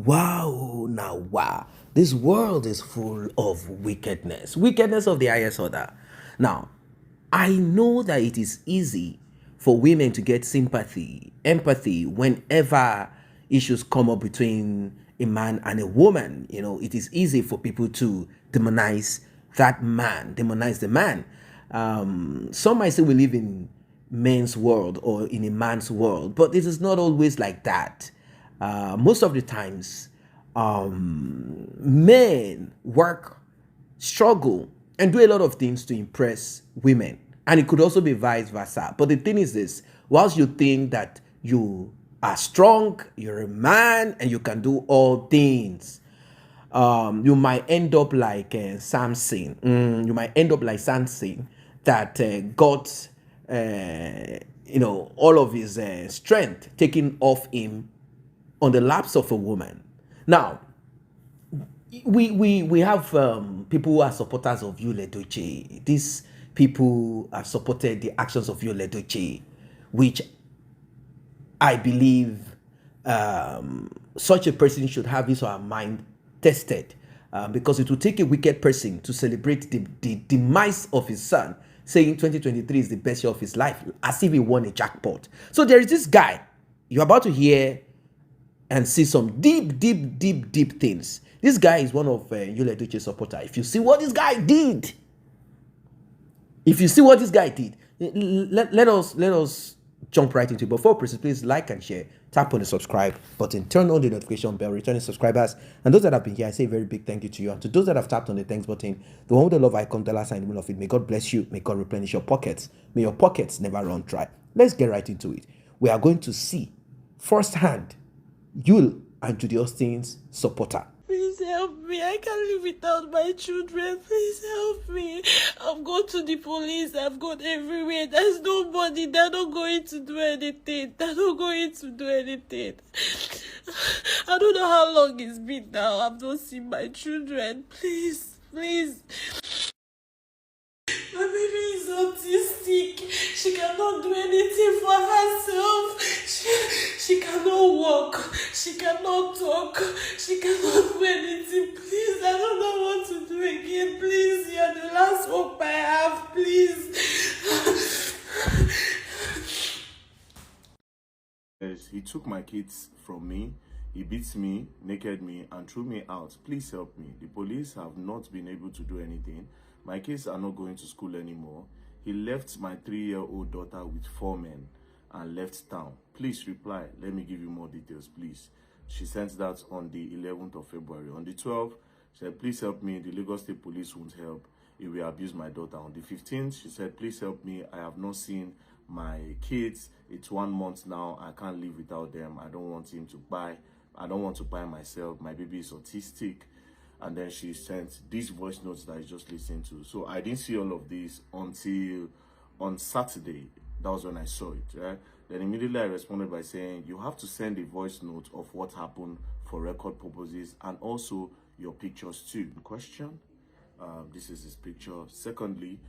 Wow, now wow. This world is full of wickedness. Wickedness of the highest order. Now, I know that it is easy for women to get sympathy, empathy whenever issues come up between a man and a woman. It is easy for people to demonize that man, demonize the man. Some might say we live in men's world or in a man's world, but it is not always like that. Most of the times, men work, struggle, and do a lot of things to impress women. And it could also be vice versa. But the thing is this, whilst you think that you are strong, you're a man, and you can do all things, you might end up like Samson. You might end up like Samson that got, all of his strength taken off him on the laps of a woman. Now, we have people who are supporters of you, Edochie. These people have supported the actions of you, Edochie, which I believe such a person should have his or her mind tested, because it will take a wicked person to celebrate the demise of his son, saying 2023 is the best year of his life, as if he won a jackpot. So there is this guy, you're about to hear and see some deep things. This guy is one of Yul Edochie's supporter. If you see what this guy did, let us jump right into it. Before please like and share, tap on the subscribe button, turn on the notification bell, returning subscribers, and those that have been here, I say a very big thank you to you. And to those that have tapped on the thanks button, the one with the love icon, the last sign in the middle of it, may God bless you, may God replenish your pockets, may your pockets never run dry. Let's get right into it. We are going to see firsthand Yul and Judy Austin's supporter. Please help me. I can't live without my children. Please help me. I've gone to the police. I've gone everywhere. There's nobody. They're not going to do anything. I don't know how long it's been now. I've not seen my children. Please. My baby is autistic. She cannot do anything for herself. She cannot walk. She cannot talk. She cannot do anything. Please, I don't know what to do again. Please, you're the last hope I have. Please. Yes, he took my kids from me. He beat me, naked me, and threw me out. Please help me. The police have not been able to do anything. My kids are not going to school anymore. He left my 3-year-old daughter with 4 men and left town. Please reply. Let me give you more details, please. She sent that on the 11th of February. On the 12th, she said, please help me. The Lagos State Police won't help. He will abuse my daughter. On the 15th, she said, please help me. I have not seen my kids. It's 1 month now. I can't live without them. I don't want him to buy. I don't want to buy myself. My baby is autistic. And then she sent these voice notes that I just listened to. So I didn't see all of this until on Saturday. That was when I saw it, right? Then immediately I responded by saying, you have to send a voice note of what happened for record purposes and also your pictures too. Question, this is his picture. Secondly,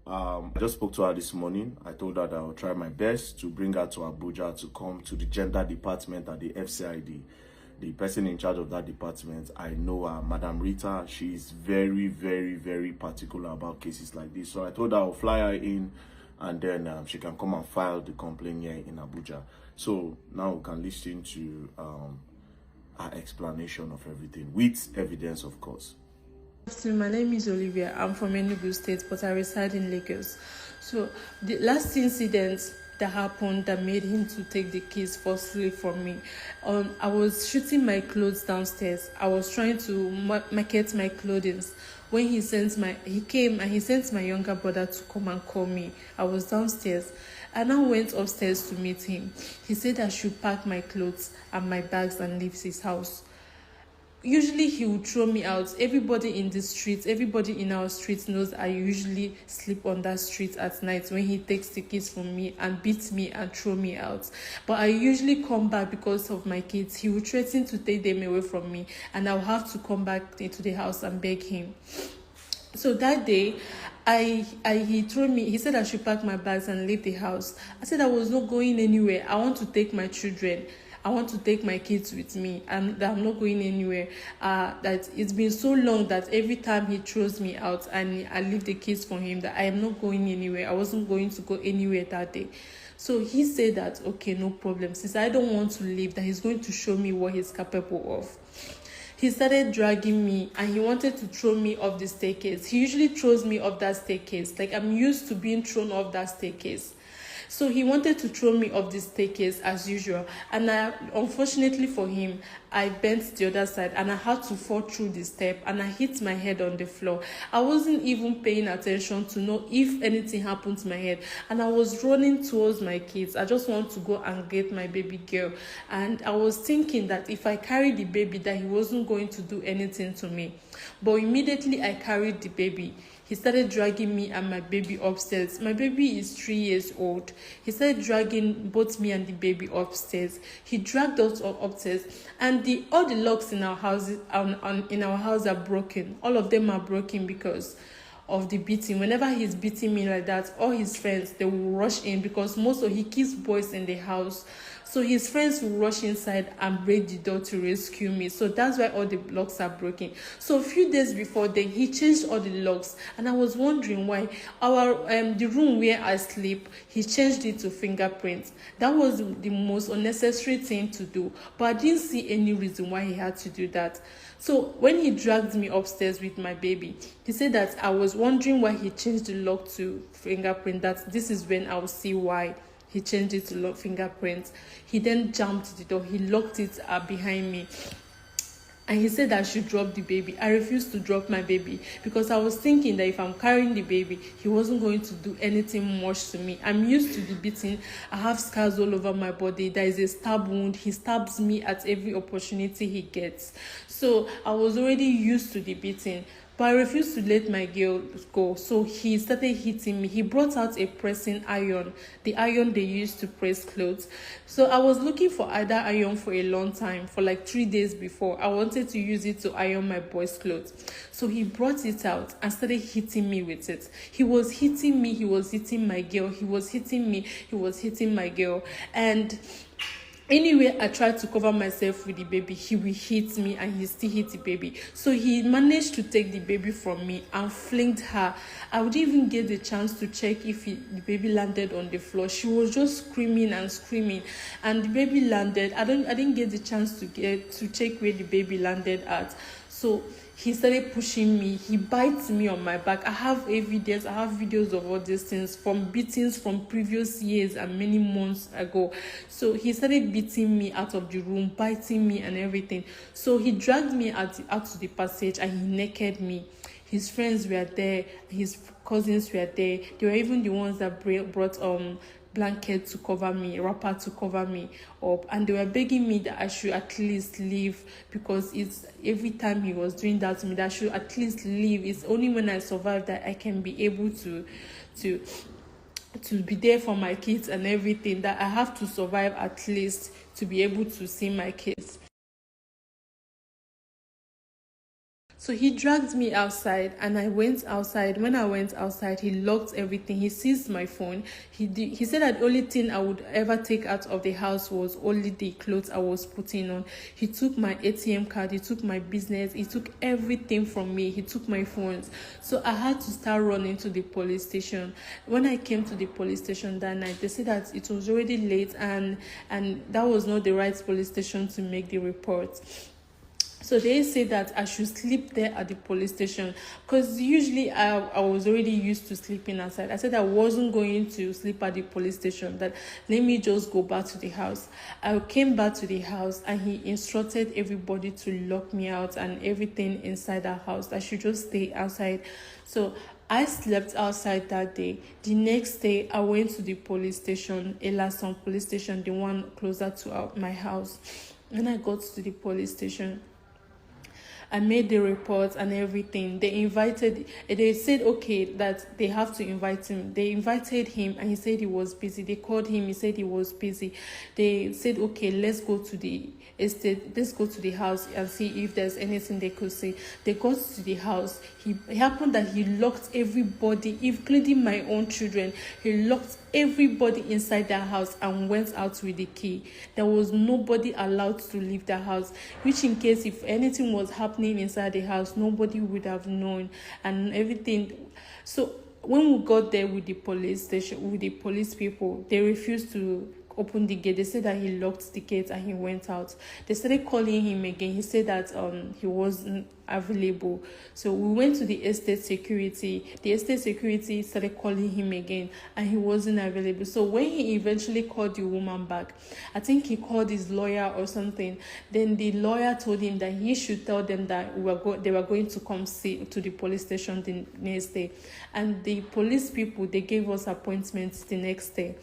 I just spoke to her this morning. I told her that I'll try my best to bring her to Abuja to come to the gender department at the FCID. The person in charge of that department, I know her, Madam Rita. She is very particular about cases like this. So I told her I'll fly her in and then she can come and file the complaint here in Abuja. So now we can listen to her explanation of everything with evidence, of course. My name is Olivia. I'm from Enugu State, but I reside in Lagos. So the last incident that happened that made him to take the keys forcefully from me. I was shooting my clothes downstairs. I was trying to market my clothing. When he came and he sent my younger brother to come and call me. I was downstairs. I now went upstairs to meet him. He said I should pack my clothes and my bags and leave his house. Usually he would throw me out. Everybody in the streets, everybody in our streets knows I usually sleep on that street at night when he takes the kids from me and beats me and throw me out. But I usually come back because of my kids. He would threaten to take them away from me and I'll have to come back into the house and beg him. So that day, he told me, he said I should pack my bags and leave the house. I said I was not going anywhere. I want to take my children. I I want to take my kids with me and that I'm not going anywhere. That it's been so long that every time he throws me out and I leave the kids for him, that I am not going anywhere. I wasn't going to go anywhere that day. So he said that, okay, no problem. Since I don't want to leave, that he's going to show me what he's capable of. He started dragging me and he wanted to throw me off the staircase. He usually throws me off that staircase. Like, I'm used to being thrown off that staircase. So he wanted to throw me off the staircase as usual. And unfortunately for him, I bent the other side and I had to fall through the step and I hit my head on the floor. I wasn't even paying attention to know if anything happened to my head. And I was running towards my kids. I just want to go and get my baby girl. And I was thinking that if I carried the baby, that he wasn't going to do anything to me. But immediately I carried the baby, he started dragging me and my baby upstairs. My baby is 3 years old. He started dragging both me and the baby upstairs. He dragged us upstairs, and all the locks in our house are broken. All of them are broken because of the beating. Whenever he's beating me like that, all his friends, they will rush in because he keeps boys in the house. So his friends will rush inside and break the door to rescue me. So that's why all the locks are broken. So a few days before then, he changed all the locks, and I was wondering why. The room where I sleep, he changed it to fingerprints. That was the most unnecessary thing to do, but I didn't see any reason why he had to do that. So when he dragged me upstairs with my baby, he said that I was wondering why he changed the lock to fingerprint. That this is when I will see why he changed it to lock fingerprints. He then jumped the door. He locked it behind me. And he said I should drop the baby. I refused to drop my baby because I was thinking that if I'm carrying the baby, he wasn't going to do anything much to me. I'm used to the beating. I have scars all over my body. There is a stab wound. He stabs me at every opportunity he gets. So I was already used to the beating. But I refused to let my girl go. So he started hitting me. He brought out a pressing iron, the iron they used to press clothes. So I was looking for either iron for a long time, for like 3 days before. I wanted to use it to iron my boys' clothes. So he brought it out and started hitting me with it. He was hitting me. He was hitting my girl. He was hitting me. He was hitting my girl. And anyway, I tried to cover myself with the baby, he will hit me, and he still hit the baby. So he managed to take the baby from me and flinged her. I wouldn't even get the chance to check if the baby landed on the floor. She was just screaming and screaming, and the baby landed. I didn't get the chance to check where the baby landed at. So he started pushing me. He bites me on my back. I have evidence. I have videos of all these things from beatings from previous years and many months ago. So he started beating me out of the room, biting me and everything. So he dragged me out to the passage and he naked me. His friends were there. His cousins were there. They were even the ones that brought blanket to cover me, wrapper to cover me up, and they were begging me that I should at least leave, because it's every time he was doing that to me, that I should at least leave. It's only when I survive that I can be able to be there for my kids and everything, that I have to survive at least to be able to see my kids. So he dragged me outside and I went outside. When I went outside, he locked everything. He seized my phone. He said that the only thing I would ever take out of the house was only the clothes I was putting on. He took my ATM card. He took my business. He took everything from me. He took my phones. So I had to start running to the police station. When I came to the police station that night, they said that it was already late and that was not the right police station to make the report. So they said that I should sleep there at the police station, because usually I was already used to sleeping outside. I said I wasn't going to sleep at the police station, that let me just go back to the house. I came back to the house and he instructed everybody to lock me out and everything inside the house. I should just stay outside. So I slept outside that day. The next day, I went to the police station, Elason police station, the one closer to my house. When I got to the police station, I made the reports and everything. They said okay that they have to invite him. They invited him and he said he was busy. They called him, he said he was busy. They said okay, let's go to the estate, let's go to the house and see if there's anything they could see. They got to the house. It happened that he locked everybody, including my own children. He locked everybody inside that house and went out with the key. There was nobody allowed to leave the house, which in case if anything was happening inside the house, nobody would have known and everything. So when we got there with the police station, with the police people, they refused to open the gate. They said that he locked the gate and he went out. They started calling him again. He said that he wasn't available. So we went to the estate security. The estate security started calling him again and he wasn't available. So when he eventually called the woman back, I think he called his lawyer or something. Then the lawyer told him that he should tell them that they were going to come see to the police station the next day. And the police people, they gave us appointments the next day.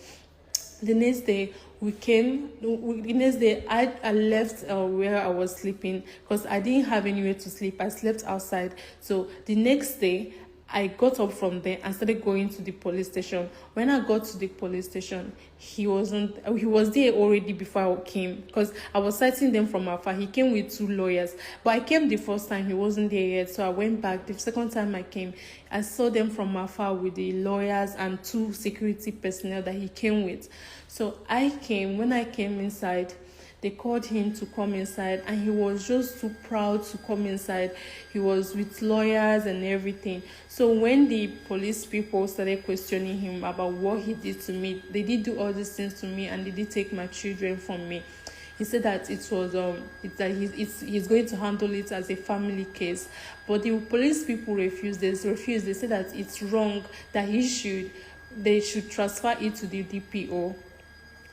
The next day we came. The next day I left where I was sleeping because I didn't have anywhere to sleep. I slept outside. So the next day I got up from there and started going to the police station. When I got to the police station, he was there already before I came because I was citing them from afar. He came with 2 lawyers, but I came the first time, he wasn't there yet. So I went back. The second time I came, I saw them from afar with the lawyers and 2 security personnel that he came with. So when I came inside, they called him to come inside and he was just too proud to come inside. He was with lawyers and everything. So when the police people started questioning him about what he did to me, they did do all these things to me and they did take my children from me. He said that he's going to handle it as a family case. But the police people refused. They said that it's wrong, that they should transfer it to the DPO.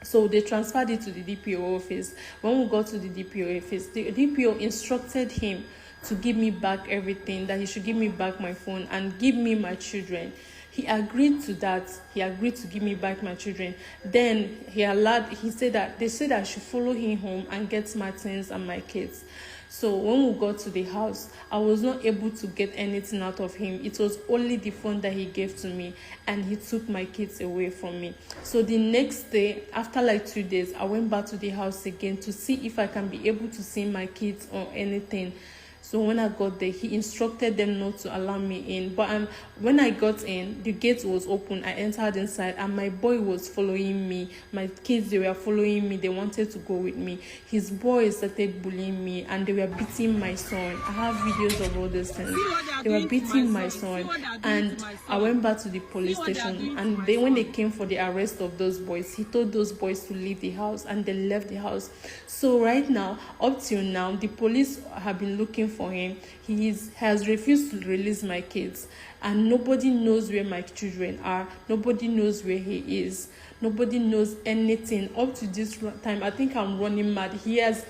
So they transferred it to the DPO office. When we got to the DPO office, the DPO instructed him to give me back everything, that he should give me back my phone and give me my children. He agreed to that. He agreed to give me back my children. Then they said that I should follow him home and get my things and my kids. So when we got to the house, I was not able to get anything out of him. It was only the phone that he gave to me, and he took my kids away from me. So the next day, after like 2 days, I went back to the house again to see if I can be able to see my kids or anything. So when I got there, he instructed them not to allow me in. But when I got in, the gate was open. I entered inside and my boy was following me. My kids, they were following me. They wanted to go with me. His boys started bullying me and they were beating my son. I have videos of all these things. They were beating my son. And I went back to the police station. And when they came for the arrest of those boys, he told those boys to leave the house and they left the house. So right now, up till now, the police have been looking for him. He has refused to release my kids, and nobody knows where my children are. Nobody knows where he is. Nobody knows anything up to this time. I think I'm running mad. He has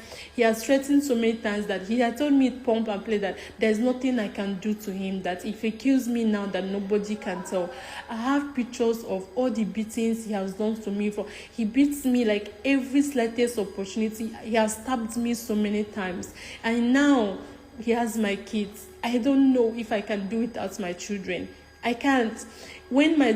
threatened so many times that he had told me pump and play that there's nothing I can do to him, that if he kills me now that nobody can tell. I have pictures of all the beatings he has done to me. He beats me like every slightest opportunity. He has stabbed me so many times, and now he has my kids. I don't know if I can do without my children. I can't. When I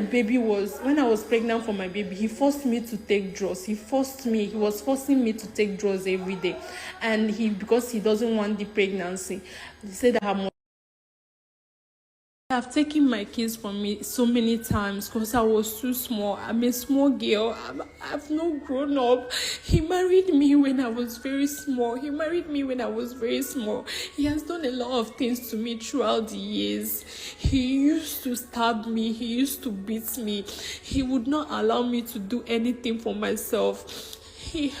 was pregnant for my baby, he forced me to take drugs. He was forcing me to take drugs every day. And because he doesn't want the pregnancy, he said that have taken my kids from me so many times because I was too small. I'm a small girl. I've not grown up. He married me when I was very small. He has done a lot of things to me throughout the years. He used to stab me. He used to beat me. He would not allow me to do anything for myself. He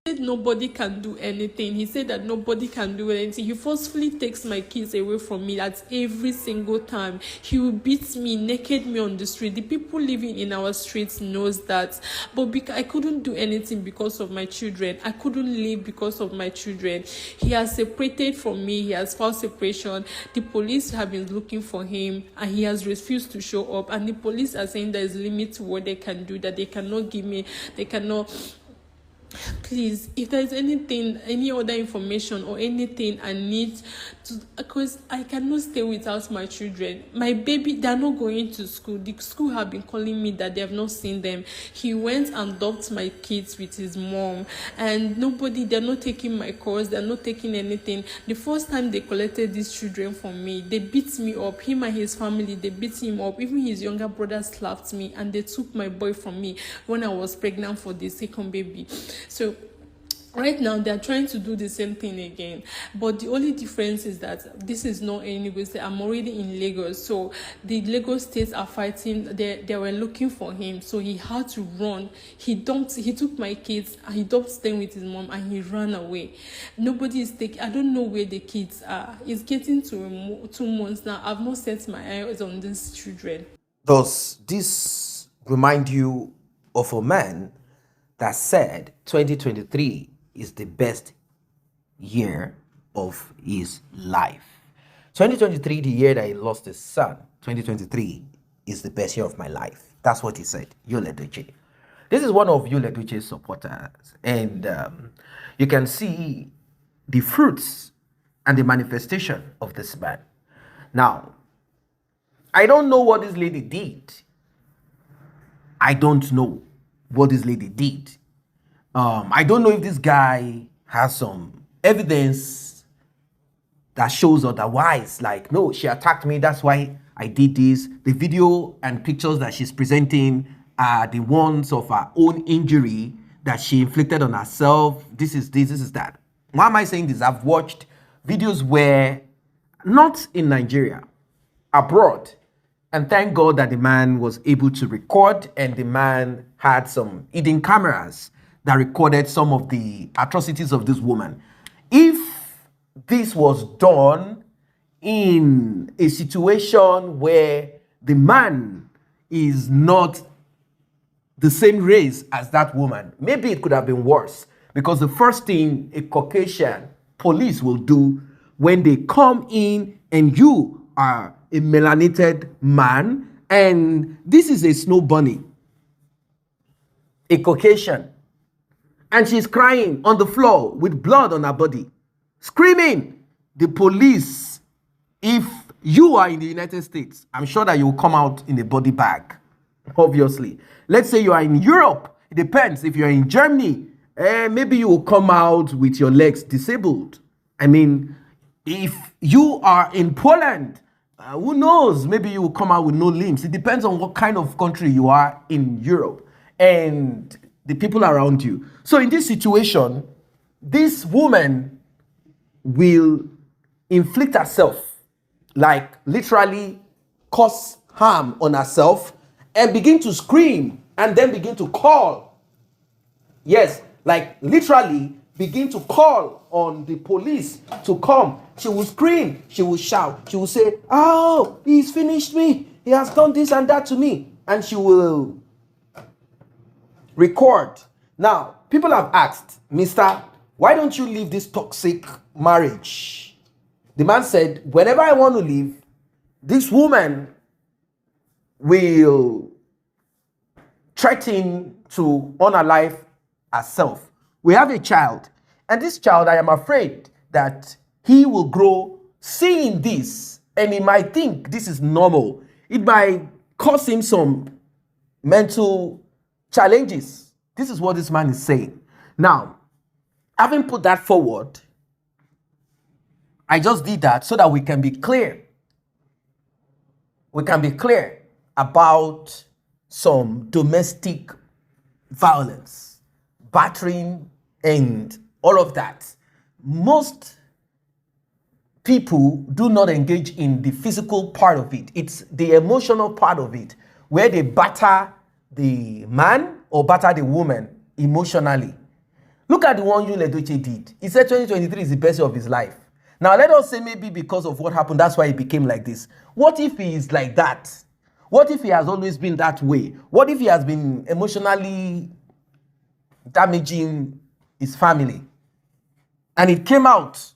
said nobody can do anything. He said that nobody can do anything. He forcefully takes my kids away from me. That's every single time. He will beat me, naked me on the street. The people living in our streets knows that. But I couldn't do anything because of my children. I couldn't live because of my children. He has separated from me. He has filed separation. The police have been looking for him and he has refused to show up. And the police are saying there is limit to what they can do, that they cannot give me, they cannot. please, if there's anything, any other information or anything I need to, because I cannot stay without my children. My baby, they're not going to school. The school have been calling me that they have not seen them. He went and dumped my kids with his mom, and they're not taking my calls, they're not taking anything. The first time they collected these children from me, they beat me up. Him and his family, they beat him up. Even his younger brother slapped me, and they took my boy from me when I was pregnant for the second baby. So right now they're trying to do the same thing again, but the only difference is that this is not in Enugu State. I'm already in Lagos, so the Lagos states are fighting. They were looking for him, so he had to run. He took my kids and he dumped them with his mom, and he ran away. Nobody is taking. I don't know where the kids are. It's getting to 2 months now. I've not set my eyes on these children. Does this remind you of a man that said 2023 is the best year of his life? 2023, the year that he lost his son, 2023 is the best year of my life. That's what he said, Edochie. This is one of Edochie's supporters, and you can see the fruits and the manifestation of this man. Now, I don't know what this lady did. I don't know what this lady did. I don't know if this guy has some evidence that shows otherwise. Like, no, she attacked me, that's why I did this. The video and pictures that she's presenting are the ones of her own injury that she inflicted on herself. This is that. Why am I saying this? I've watched videos where, not in Nigeria, abroad, and thank God that the man was able to record, and the man had some hidden cameras that recorded some of the atrocities of this woman. If this was done in a situation where the man is not the same race as that woman, maybe it could have been worse. Because the first thing a Caucasian police will do when they come in and you are a melanated man, and this is a snow bunny, a Caucasian, and she's crying on the floor with blood on her body, screaming. The police, if you are in the United States, I'm sure that you will come out in a body bag, obviously. Let's say you are in Europe, it depends. If you're in Germany, maybe you will come out with your legs disabled. I mean, if you are in Poland, who knows, maybe you will come out with no limbs. It depends on what kind of country you are in Europe and the people around you. So in this situation, this woman will inflict herself, like literally cause harm on herself, and begin to scream and then begin to call. Yes, like literally begin to call on the police to come. She will scream, she will shout, she will say, "Oh, he's finished me. He has done this and that to me." And she will record. Now, people have asked, "Mister, why don't you leave this toxic marriage?" The man said, "Whenever I want to leave, this woman will threaten to unalive herself. We have a child, and this child, I am afraid that he will grow seeing this, and he might think this is normal. It might cause him some mental challenges." This is what this man is saying. Now, having put that forward, I just did that so that we can be clear. We can be clear about some domestic violence, battering, and all of that. Most people do not engage in the physical part of it. It's the emotional part of it, where they batter the man or batter the woman emotionally. Look at the one Edochie did. He said 2023 is the best year of his life. Now, let us say maybe because of what happened, that's why he became like this. What if he is like that? What if he has always been that way? What if he has been emotionally damaging his family? And it came out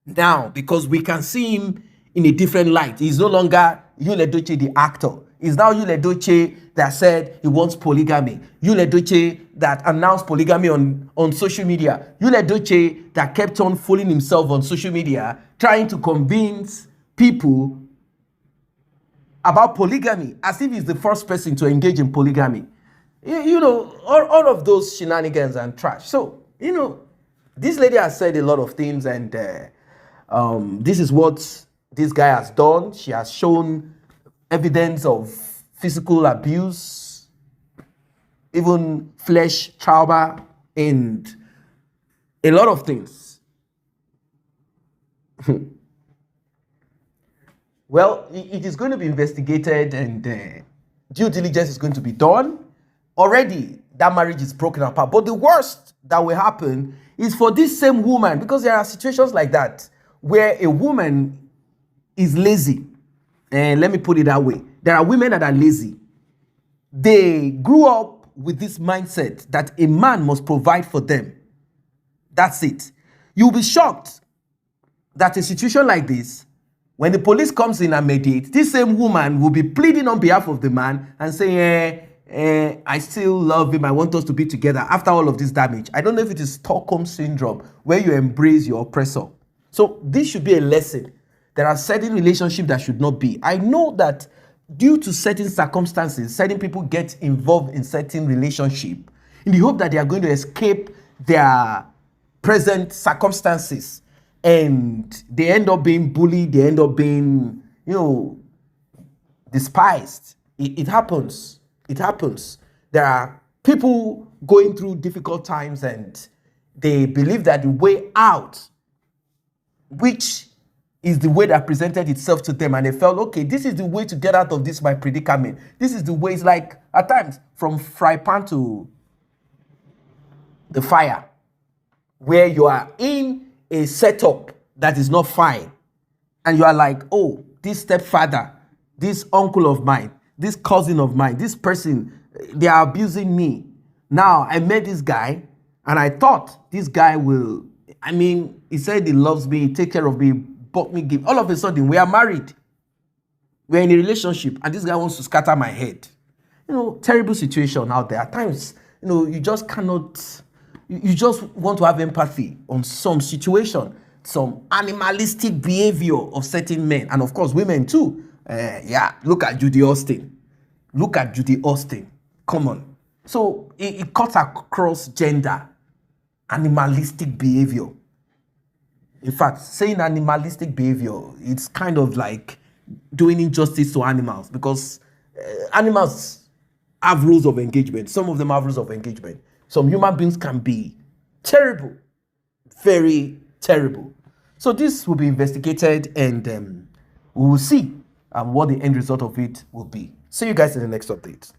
now because we can see him in a different light. He's no longer Edochie the actor. It's now Edochie that said he wants polygamy. Edochie that announced polygamy on social media. Edochie that kept on fooling himself on social media, trying to convince people about polygamy, as if he's the first person to engage in polygamy. All of those shenanigans and trash. So, this lady has said a lot of things, and this is what this guy has done. She has shown evidence of physical abuse, even flesh trauma, and a lot of things. Well, it is going to be investigated, and due diligence is going to be done. Already, that marriage is broken apart. But the worst that will happen is for this same woman, because there are situations like that where a woman is lazy. And let me put it that way. There are women that are lazy. They grew up with this mindset that a man must provide for them. That's it. You'll be shocked that a situation like this, when the police comes in and mediates, this same woman will be pleading on behalf of the man and saying, I still love him, I want us to be together after all of this damage. I don't know if it is Stockholm syndrome, where you embrace your oppressor. So this should be a lesson. There are certain relationships that should not be. I know that due to certain circumstances, certain people get involved in certain relationship in the hope that they are going to escape their present circumstances, and they end up being bullied, they end up being, despised. It happens. It happens. There are people going through difficult times, and they believe that the way out, which is the way that presented itself to them, and they felt, okay, this is the way to get out of this, my predicament. This is the way. It's like, at times, from fry pan to the fire, where you are in a setup that is not fine, and you are like, oh, this stepfather, this uncle of mine, this cousin of mine, this person, they are abusing me. Now, I met this guy, and I thought this guy will, he said he loves me, take care of me, bought me gift. All of a sudden, we are married. We're in a relationship, and this guy wants to scatter my head. Terrible situation out there. At times, you just cannot, you just want to have empathy on some situation, some animalistic behavior of certain men, and of course, women too. Look at Judy Austin. Look at Judy Austin. Come on. So it cuts across gender, animalistic behavior. In fact, saying animalistic behavior, it's kind of like doing injustice to animals, because animals have rules of engagement. Some of them have rules of engagement. Some human beings can be terrible, very terrible. So this will be investigated, and we will see what the end result of it will be. See you guys in the next update.